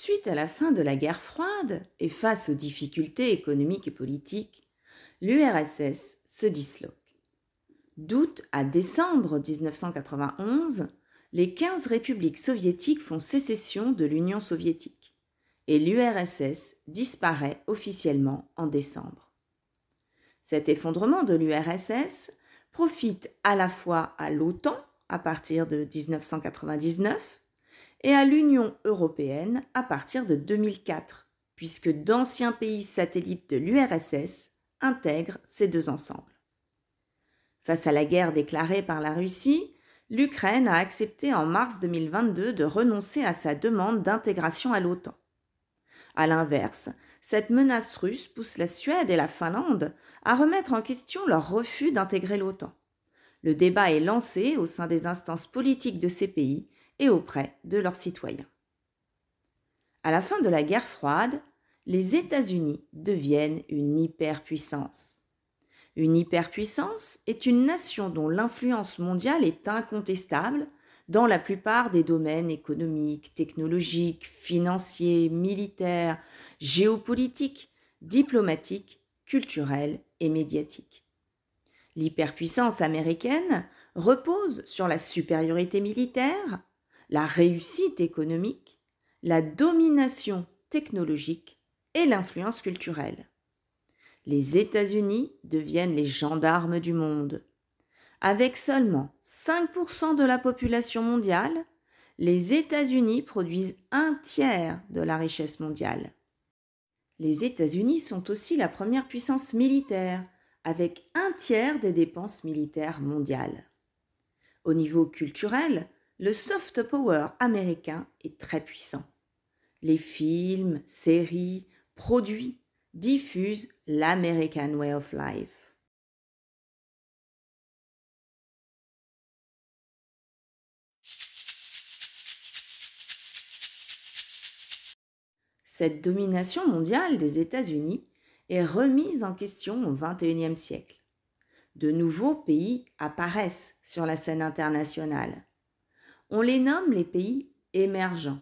Suite à la fin de la guerre froide et face aux difficultés économiques et politiques, l'URSS se disloque. D'août à décembre 1991, les 15 républiques soviétiques font sécession de l'Union soviétique et l'URSS disparaît officiellement en décembre. Cet effondrement de l'URSS profite à la fois à l'OTAN à partir de 1999 et à l'Union européenne à partir de 2004, puisque d'anciens pays satellites de l'URSS intègrent ces deux ensembles. Face à la guerre déclarée par la Russie, l'Ukraine a accepté en mars 2022 de renoncer à sa demande d'intégration à l'OTAN. A l'inverse, cette menace russe pousse la Suède et la Finlande à remettre en question leur refus d'intégrer l'OTAN. Le débat est lancé au sein des instances politiques de ces pays et auprès de leurs citoyens. À la fin de la guerre froide, les États-Unis deviennent une hyperpuissance. Une hyperpuissance est une nation dont l'influence mondiale est incontestable dans la plupart des domaines économiques, technologiques, financiers, militaires, géopolitiques, diplomatiques, culturels et médiatiques. L'hyperpuissance américaine repose sur la supériorité militaire, la réussite économique, la domination technologique et l'influence culturelle. Les États-Unis deviennent les gendarmes du monde. Avec seulement 5% de la population mondiale, les États-Unis produisent un tiers de la richesse mondiale. Les États-Unis sont aussi la première puissance militaire, avec un tiers des dépenses militaires mondiales. Au niveau culturel, le soft power américain est très puissant. Les films, séries, produits diffusent l'American Way of Life. Cette domination mondiale des États-Unis est remise en question au XXIe siècle. De nouveaux pays apparaissent sur la scène internationale. On les nomme les pays émergents.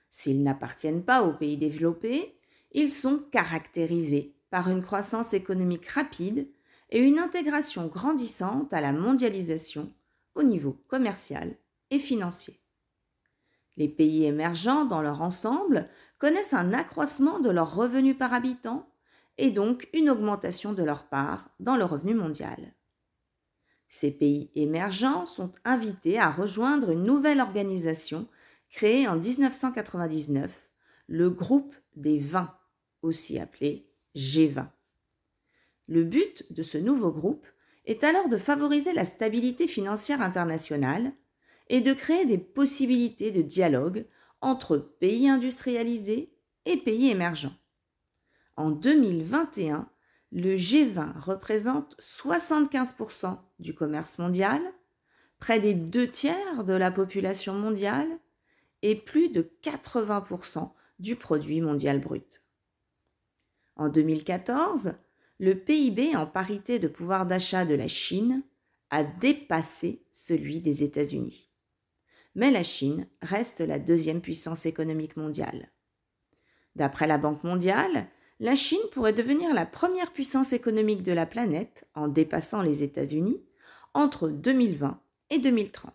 S'ils n'appartiennent pas aux pays développés, ils sont caractérisés par une croissance économique rapide et une intégration grandissante à la mondialisation au niveau commercial et financier. Les pays émergents, dans leur ensemble, connaissent un accroissement de leurs revenus par habitant et donc une augmentation de leur part dans le revenu mondial. Ces pays émergents sont invités à rejoindre une nouvelle organisation créée en 1999, le groupe des 20, aussi appelé G20. Le but de ce nouveau groupe est alors de favoriser la stabilité financière internationale et de créer des possibilités de dialogue entre pays industrialisés et pays émergents. En 2021, le G20 représente 75% du commerce mondial, près des 2 tiers de la population mondiale et plus de 80% du produit mondial brut. En 2014, le PIB en parité de pouvoir d'achat de la Chine a dépassé celui des États-Unis. Mais la Chine reste la deuxième puissance économique mondiale. D'après la Banque mondiale, la Chine pourrait devenir la première puissance économique de la planète en dépassant les États-Unis entre 2020 et 2030.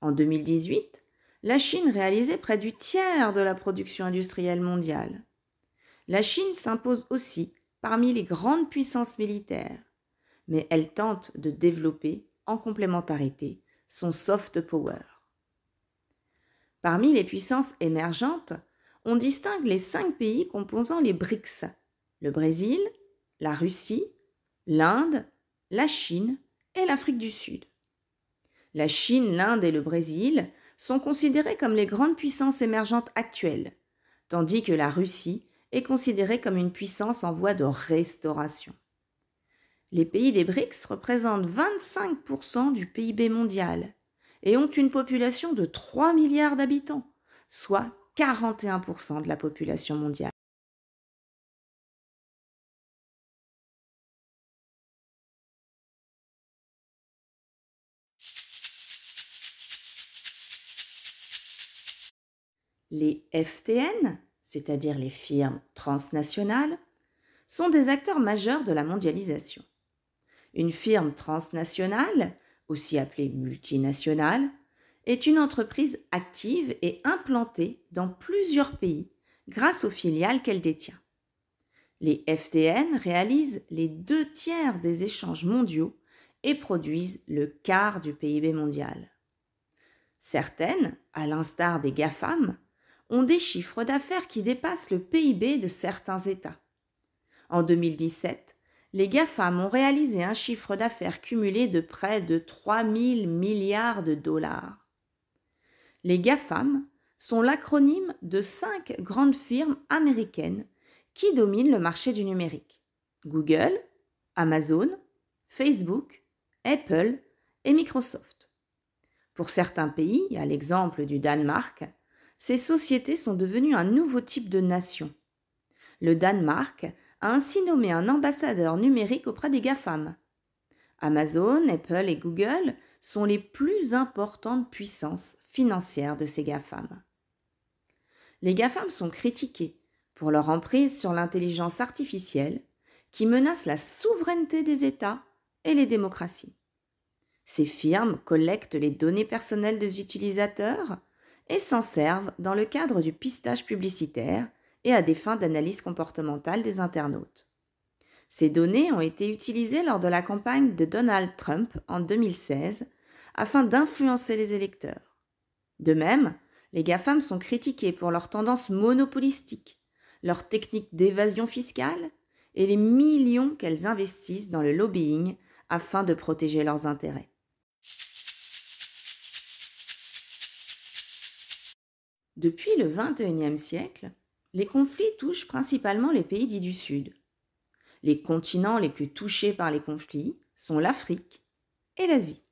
En 2018, la Chine réalisait près du tiers de la production industrielle mondiale. La Chine s'impose aussi parmi les grandes puissances militaires, mais elle tente de développer en complémentarité son soft power. Parmi les puissances émergentes, on distingue les 5 pays composant les BRICS, le Brésil, la Russie, l'Inde, la Chine et l'Afrique du Sud. La Chine, l'Inde et le Brésil sont considérés comme les grandes puissances émergentes actuelles, tandis que la Russie est considérée comme une puissance en voie de restauration. Les pays des BRICS représentent 25% du PIB mondial et ont une population de 3 milliards d'habitants, soit 41% de la population mondiale. Les FTN, c'est-à-dire les firmes transnationales, sont des acteurs majeurs de la mondialisation. Une firme transnationale, aussi appelée multinationale, est une entreprise active et implantée dans plusieurs pays grâce aux filiales qu'elle détient. Les FTN réalisent les 2/3 des échanges mondiaux et produisent le quart du PIB mondial. Certaines, à l'instar des GAFAM, ont des chiffres d'affaires qui dépassent le PIB de certains États. En 2017, les GAFAM ont réalisé un chiffre d'affaires cumulé de près de 3 000 milliards de dollars. Les GAFAM sont l'acronyme de 5 grandes firmes américaines qui dominent le marché du numérique: Google, Amazon, Facebook, Apple et Microsoft. Pour certains pays, à l'exemple du Danemark, ces sociétés sont devenues un nouveau type de nation. Le Danemark a ainsi nommé un ambassadeur numérique auprès des GAFAM. Amazon, Apple et Google sont les plus importantes puissances financières de ces GAFAM. Les GAFAM sont critiqués pour leur emprise sur l'intelligence artificielle qui menace la souveraineté des États et les démocraties. Ces firmes collectent les données personnelles des utilisateurs et s'en servent dans le cadre du pistage publicitaire et à des fins d'analyse comportementale des internautes. Ces données ont été utilisées lors de la campagne de Donald Trump en 2016 afin d'influencer les électeurs. De même, les GAFAM sont critiqués pour leurs tendances monopolistiques, leurs techniques d'évasion fiscale et les millions qu'elles investissent dans le lobbying afin de protéger leurs intérêts. Depuis le XXIe siècle, les conflits touchent principalement les pays dits du Sud. Les continents les plus touchés par les conflits sont l'Afrique et l'Asie.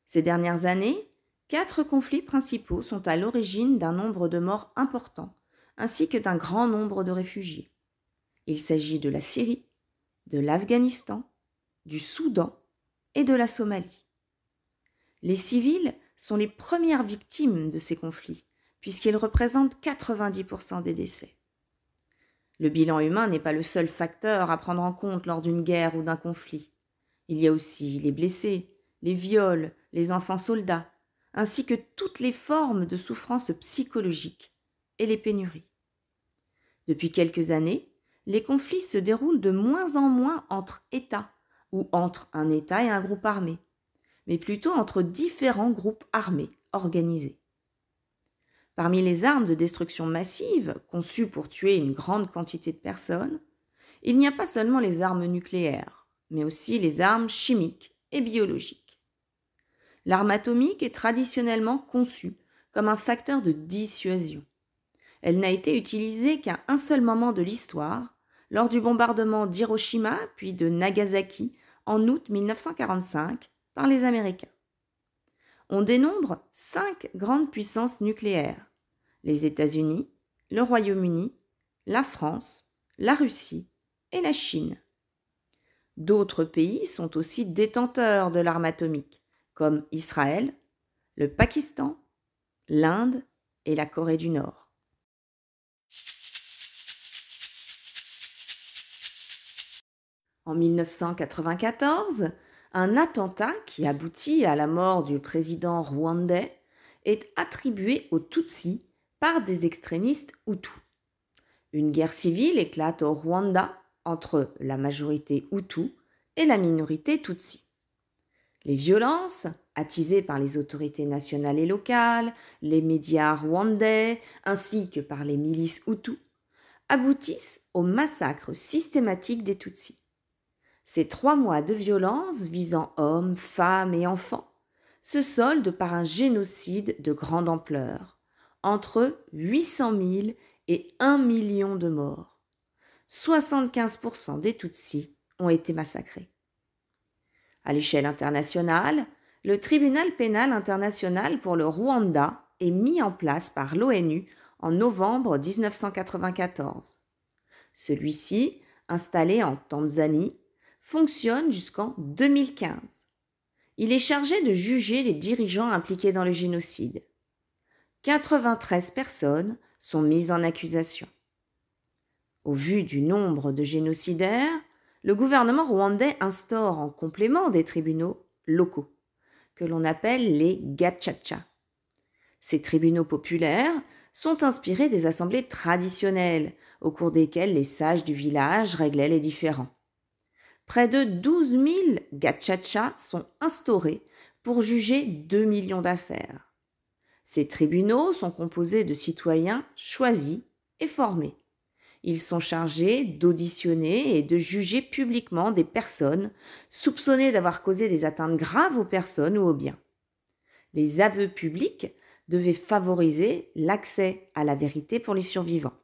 Ces dernières années, 4 conflits principaux sont à l'origine d'un nombre de morts important, ainsi que d'un grand nombre de réfugiés. Il s'agit de la Syrie, de l'Afghanistan, du Soudan et de la Somalie. Les civils sont les premières victimes de ces conflits, puisqu'ils représentent 90% des décès. Le bilan humain n'est pas le seul facteur à prendre en compte lors d'une guerre ou d'un conflit. Il y a aussi les blessés, les viols, les enfants soldats, ainsi que toutes les formes de souffrance psychologique et les pénuries. Depuis quelques années, les conflits se déroulent de moins en moins entre États ou entre un État et un groupe armé, mais plutôt entre différents groupes armés organisés. Parmi les armes de destruction massive, conçues pour tuer une grande quantité de personnes, il n'y a pas seulement les armes nucléaires, mais aussi les armes chimiques et biologiques. L'arme atomique est traditionnellement conçue comme un facteur de dissuasion. Elle n'a été utilisée qu'à un seul moment de l'histoire, lors du bombardement d'Hiroshima puis de Nagasaki en août 1945 par les Américains. On dénombre 5 grandes puissances nucléaires: les États-Unis, le Royaume-Uni, la France, la Russie et la Chine. D'autres pays sont aussi détenteurs de l'arme atomique, comme Israël, le Pakistan, l'Inde et la Corée du Nord. En 1994, un attentat qui aboutit à la mort du président rwandais est attribué aux Tutsis par des extrémistes Hutus. Une guerre civile éclate au Rwanda entre la majorité Hutu et la minorité Tutsi. Les violences, attisées par les autorités nationales et locales, les médias rwandais ainsi que par les milices Hutus, aboutissent au massacre systématique des Tutsis. Ces 3 mois de violence visant hommes, femmes et enfants se soldent par un génocide de grande ampleur, entre 800 000 et 1 million de morts. 75% des Tutsis ont été massacrés. À l'échelle internationale, le tribunal pénal international pour le Rwanda est mis en place par l'ONU en novembre 1994. Celui-ci, installé en Tanzanie, fonctionne jusqu'en 2015. Il est chargé de juger les dirigeants impliqués dans le génocide. 93 personnes sont mises en accusation. Au vu du nombre de génocidaires, le gouvernement rwandais instaure en complément des tribunaux locaux, que l'on appelle les gacaca. Ces tribunaux populaires sont inspirés des assemblées traditionnelles, au cours desquelles les sages du village réglaient les différends. Près de 12 000 gacaca sont instaurés pour juger 2 millions d'affaires. Ces tribunaux sont composés de citoyens choisis et formés. Ils sont chargés d'auditionner et de juger publiquement des personnes soupçonnées d'avoir causé des atteintes graves aux personnes ou aux biens. Les aveux publics devaient favoriser l'accès à la vérité pour les survivants.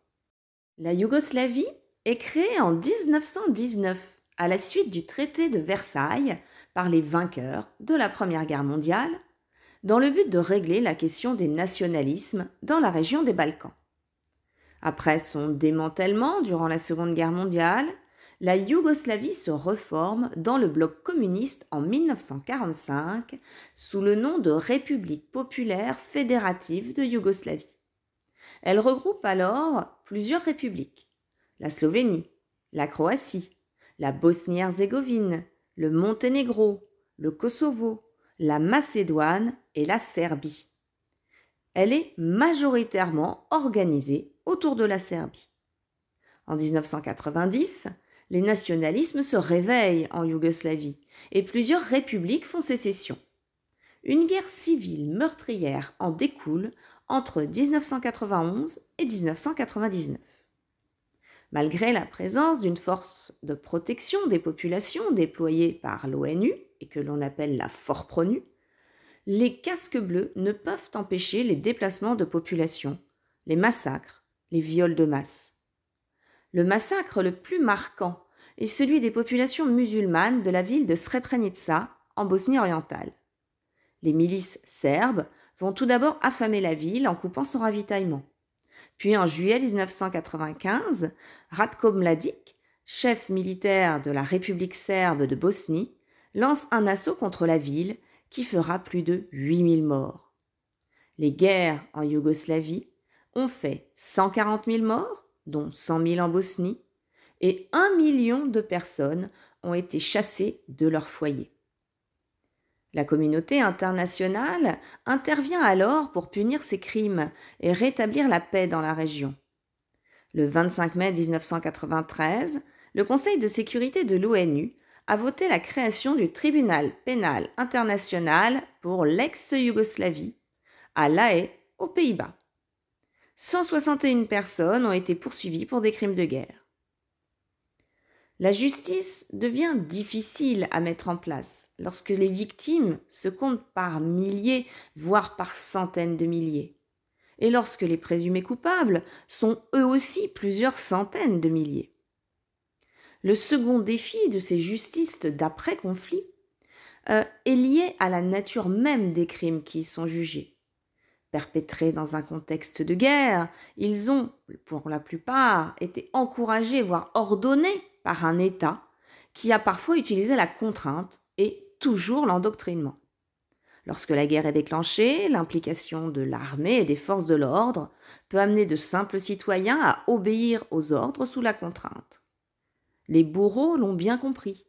La Yougoslavie est créée en 1919 à la suite du traité de Versailles par les vainqueurs de la Première Guerre mondiale, dans le but de régler la question des nationalismes dans la région des Balkans. Après son démantèlement durant la Seconde Guerre mondiale, la Yougoslavie se reforme dans le bloc communiste en 1945 sous le nom de République populaire fédérative de Yougoslavie. Elle regroupe alors plusieurs républiques: la Slovénie, la Croatie, la Bosnie-Herzégovine, le Monténégro, le Kosovo, la Macédoine et la Serbie. Elle est majoritairement organisée autour de la Serbie. En 1990, les nationalismes se réveillent en Yougoslavie et plusieurs républiques font sécession. Une guerre civile meurtrière en découle entre 1991 et 1999. Malgré la présence d'une force de protection des populations déployée par l'ONU et que l'on appelle la FORPRONU, les casques bleus ne peuvent empêcher les déplacements de population, les massacres, les viols de masse. Le massacre le plus marquant est celui des populations musulmanes de la ville de Srebrenica en Bosnie orientale. Les milices serbes vont tout d'abord affamer la ville en coupant son ravitaillement. Puis en juillet 1995, Ratko Mladic, chef militaire de la République serbe de Bosnie, lance un assaut contre la ville qui fera plus de 8000 morts. Les guerres en Yougoslavie ont fait 140 000 morts, dont 100 000 en Bosnie, et 1 million de personnes ont été chassées de leur foyer. La communauté internationale intervient alors pour punir ces crimes et rétablir la paix dans la région. Le 25 mai 1993, le Conseil de sécurité de l'ONU a voté la création du tribunal pénal international pour l'ex-Yougoslavie, à La Haye, aux Pays-Bas. 161 personnes ont été poursuivies pour des crimes de guerre. La justice devient difficile à mettre en place lorsque les victimes se comptent par milliers, voire par centaines de milliers, et lorsque les présumés coupables sont eux aussi plusieurs centaines de milliers. Le second défi de ces justices d'après-conflit est lié à la nature même des crimes qui y sont jugés. Perpétrés dans un contexte de guerre, ils ont, pour la plupart, été encouragés, voire ordonnés par un État qui a parfois utilisé la contrainte et toujours l'endoctrinement. Lorsque la guerre est déclenchée, l'implication de l'armée et des forces de l'ordre peut amener de simples citoyens à obéir aux ordres sous la contrainte. Les bourreaux l'ont bien compris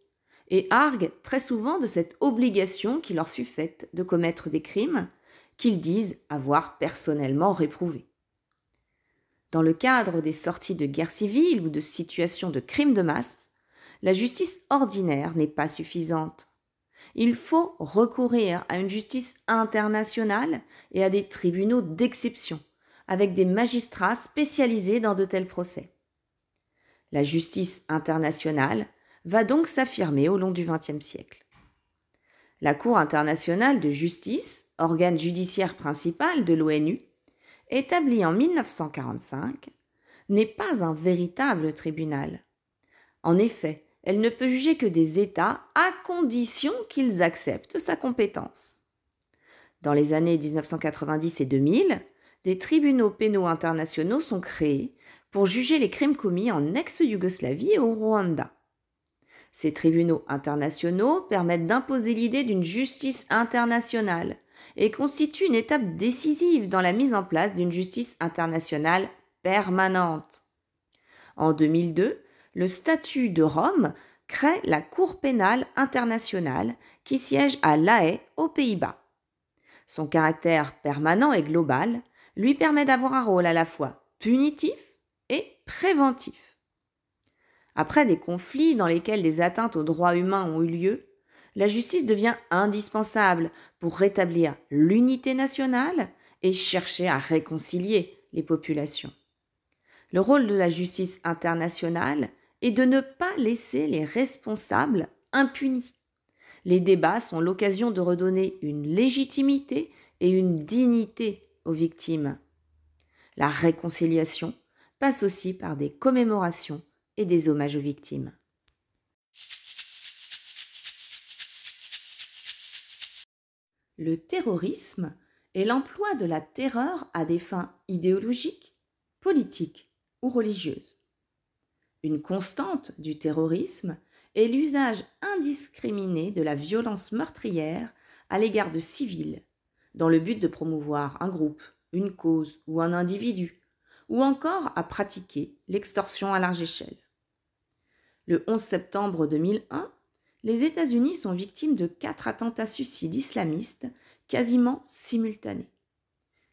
et arguent très souvent de cette obligation qui leur fut faite de commettre des crimes qu'ils disent avoir personnellement réprouvés. Dans le cadre des sorties de guerre civile ou de situations de crimes de masse, la justice ordinaire n'est pas suffisante. Il faut recourir à une justice internationale et à des tribunaux d'exception, avec des magistrats spécialisés dans de tels procès. La justice internationale va donc s'affirmer au long du XXe siècle. La Cour internationale de justice, organe judiciaire principal de l'ONU, établie en 1945, n'est pas un véritable tribunal. En effet, elle ne peut juger que des États à condition qu'ils acceptent sa compétence. Dans les années 1990 et 2000, des tribunaux pénaux internationaux sont créés pour juger les crimes commis en ex-Yougoslavie et au Rwanda. Ces tribunaux internationaux permettent d'imposer l'idée d'une justice internationale et constitue une étape décisive dans la mise en place d'une justice internationale permanente. En 2002, le statut de Rome crée la Cour pénale internationale qui siège à La Haye, aux Pays-Bas. Son caractère permanent et global lui permet d'avoir un rôle à la fois punitif et préventif. Après des conflits dans lesquels des atteintes aux droits humains ont eu lieu, la justice devient indispensable pour rétablir l'unité nationale et chercher à réconcilier les populations. Le rôle de la justice internationale est de ne pas laisser les responsables impunis. Les débats sont l'occasion de redonner une légitimité et une dignité aux victimes. La réconciliation passe aussi par des commémorations et des hommages aux victimes. Le terrorisme est l'emploi de la terreur à des fins idéologiques, politiques ou religieuses. Une constante du terrorisme est l'usage indiscriminé de la violence meurtrière à l'égard de civils, dans le but de promouvoir un groupe, une cause ou un individu, ou encore à pratiquer l'extorsion à large échelle. Le 11 septembre 2001, les États-Unis sont victimes de 4 attentats suicides islamistes quasiment simultanés.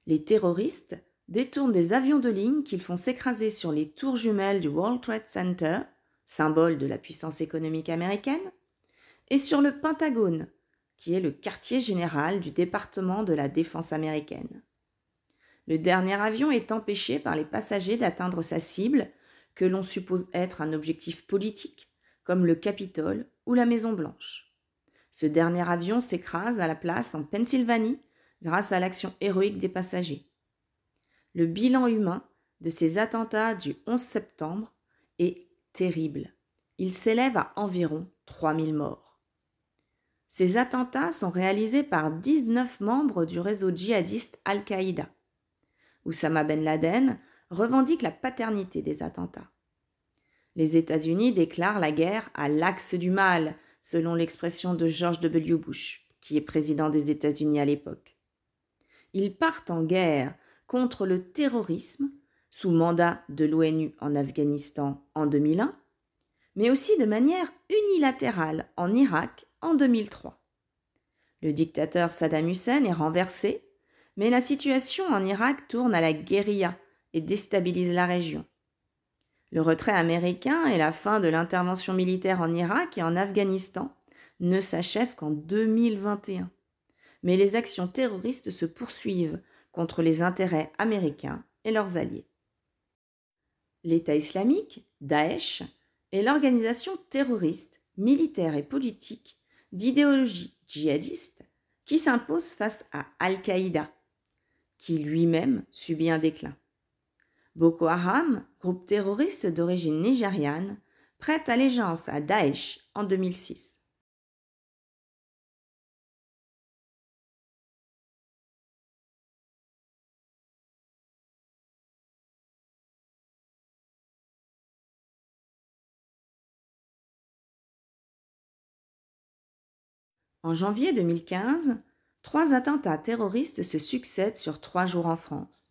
Les terroristes détournent des avions de ligne qu'ils font s'écraser sur les tours jumelles du World Trade Center, symbole de la puissance économique américaine, et sur le Pentagone, qui est le quartier général du département de la défense américaine. Le dernier avion est empêché par les passagers d'atteindre sa cible, que l'on suppose être un objectif politique, comme le Capitole ou la Maison-Blanche. Ce dernier avion s'écrase à la place en Pennsylvanie grâce à l'action héroïque des passagers. Le bilan humain de ces attentats du 11 septembre est terrible. Il s'élève à environ 3000 morts. Ces attentats sont réalisés par 19 membres du réseau djihadiste Al-Qaïda. Oussama Ben Laden revendique la paternité des attentats. Les États-Unis déclarent la guerre à l'axe du mal, selon l'expression de George W. Bush, qui est président des États-Unis à l'époque. Ils partent en guerre contre le terrorisme, sous mandat de l'ONU en Afghanistan en 2001, mais aussi de manière unilatérale en Irak en 2003. Le dictateur Saddam Hussein est renversé, mais la situation en Irak tourne à la guérilla et déstabilise la région. Le retrait américain et la fin de l'intervention militaire en Irak et en Afghanistan ne s'achèvent qu'en 2021. Mais les actions terroristes se poursuivent contre les intérêts américains et leurs alliés. L'État islamique, Daesh, est l'organisation terroriste, militaire et politique d'idéologie djihadiste qui s'impose face à Al-Qaïda, qui lui-même subit un déclin. Boko Haram, groupe terroriste d'origine nigériane, prête allégeance à Daesh en 2006. En janvier 2015, 3 attentats terroristes se succèdent sur 3 jours en France.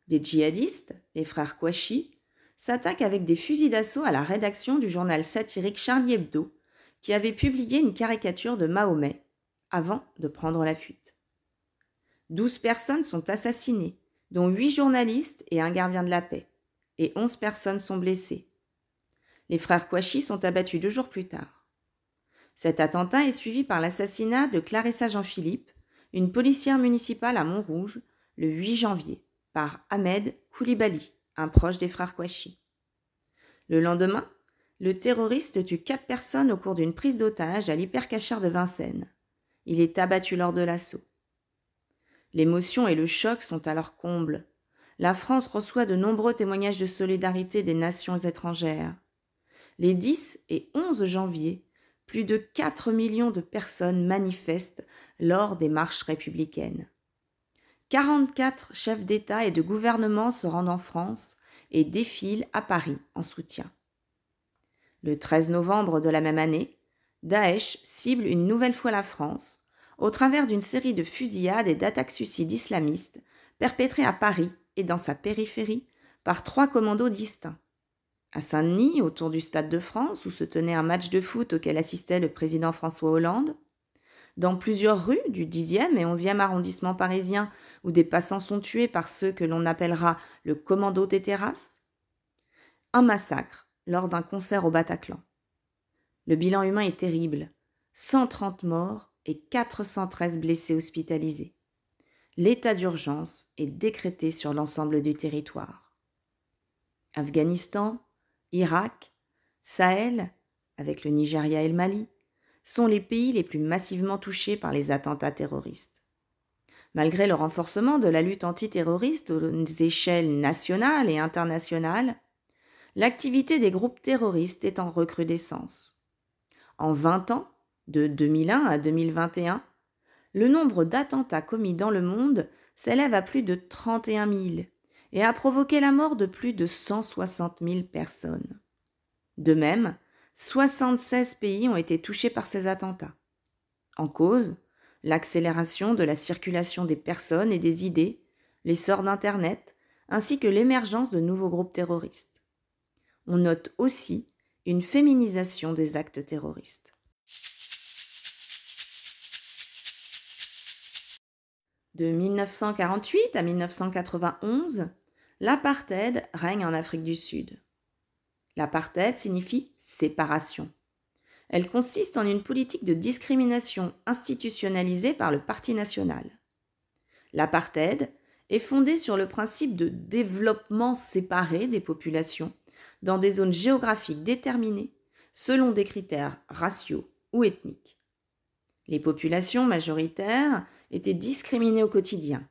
Des djihadistes, les frères Kouachi, s'attaquent avec des fusils d'assaut à la rédaction du journal satirique Charlie Hebdo, qui avait publié une caricature de Mahomet, avant de prendre la fuite. 12 personnes sont assassinées, dont 8 journalistes et un gardien de la paix, et 11 personnes sont blessées. Les frères Kouachi sont abattus 2 jours plus tard. Cet attentat est suivi par l'assassinat de Clarissa Jean-Philippe, une policière municipale à Montrouge, le 8 janvier, par Ahmed Koulibaly, un proche des frères Kouachi. Le lendemain, le terroriste tue 4 personnes au cours d'une prise d'otage à l'hypercachère de Vincennes. Il est abattu lors de l'assaut. L'émotion et le choc sont à leur comble. La France reçoit de nombreux témoignages de solidarité des nations étrangères. Les 10 et 11 janvier, plus de 4 millions de personnes manifestent lors des marches républicaines. 44 chefs d'État et de gouvernement se rendent en France et défilent à Paris en soutien. Le 13 novembre de la même année, Daesh cible une nouvelle fois la France au travers d'une série de fusillades et d'attaques suicides islamistes perpétrées à Paris et dans sa périphérie par 3 commandos distincts. À Saint-Denis, autour du Stade de France, où se tenait un match de foot auquel assistait le président François Hollande, dans plusieurs rues du 10e et 11e arrondissement parisien, où des passants sont tués par ceux que l'on appellera le commando des terrasses, un massacre lors d'un concert au Bataclan. Le bilan humain est terrible, 130 morts et 413 blessés hospitalisés. L'état d'urgence est décrété sur l'ensemble du territoire. Afghanistan, Irak, Sahel, avec le Nigeria et le Mali, sont les pays les plus massivement touchés par les attentats terroristes. Malgré le renforcement de la lutte antiterroriste aux échelles nationales et internationales, l'activité des groupes terroristes est en recrudescence. En 20 ans, de 2001 à 2021, le nombre d'attentats commis dans le monde s'élève à plus de 31 000 et a provoqué la mort de plus de 160 000 personnes. De même, 76 pays ont été touchés par ces attentats. En cause, l'accélération de la circulation des personnes et des idées, l'essor d'Internet, ainsi que l'émergence de nouveaux groupes terroristes. On note aussi une féminisation des actes terroristes. De 1948 à 1991, l'apartheid règne en Afrique du Sud. L'apartheid signifie séparation. Elle consiste en une politique de discrimination institutionnalisée par le Parti national. L'apartheid est fondée sur le principe de développement séparé des populations dans des zones géographiques déterminées selon des critères raciaux ou ethniques. Les populations majoritaires étaient discriminées au quotidien,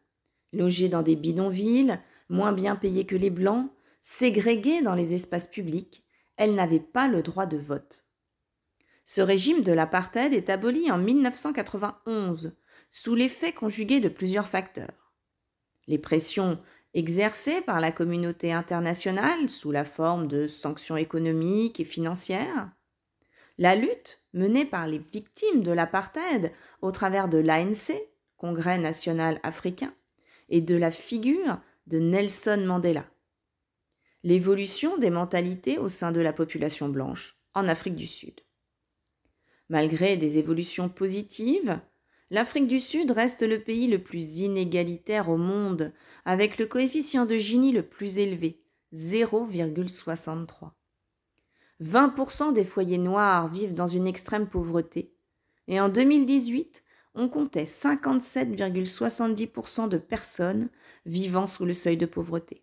logées dans des bidonvilles, moins bien payées que les blancs, ségrégées dans les espaces publics, elles n'avaient pas le droit de vote. Ce régime de l'apartheid est aboli en 1991, sous l'effet conjugué de plusieurs facteurs. Les pressions exercées par la communauté internationale sous la forme de sanctions économiques et financières, la lutte menée par les victimes de l'apartheid au travers de l'ANC, Congrès national africain, et de la figure de Nelson Mandela. L'évolution des mentalités au sein de la population blanche en Afrique du Sud. Malgré des évolutions positives, l'Afrique du Sud reste le pays le plus inégalitaire au monde, avec le coefficient de Gini le plus élevé, 0,63. 20% des foyers noirs vivent dans une extrême pauvreté, et en 2018, on comptait 57,70% de personnes vivant sous le seuil de pauvreté.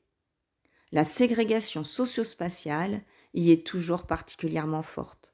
La ségrégation socio-spatiale y est toujours particulièrement forte.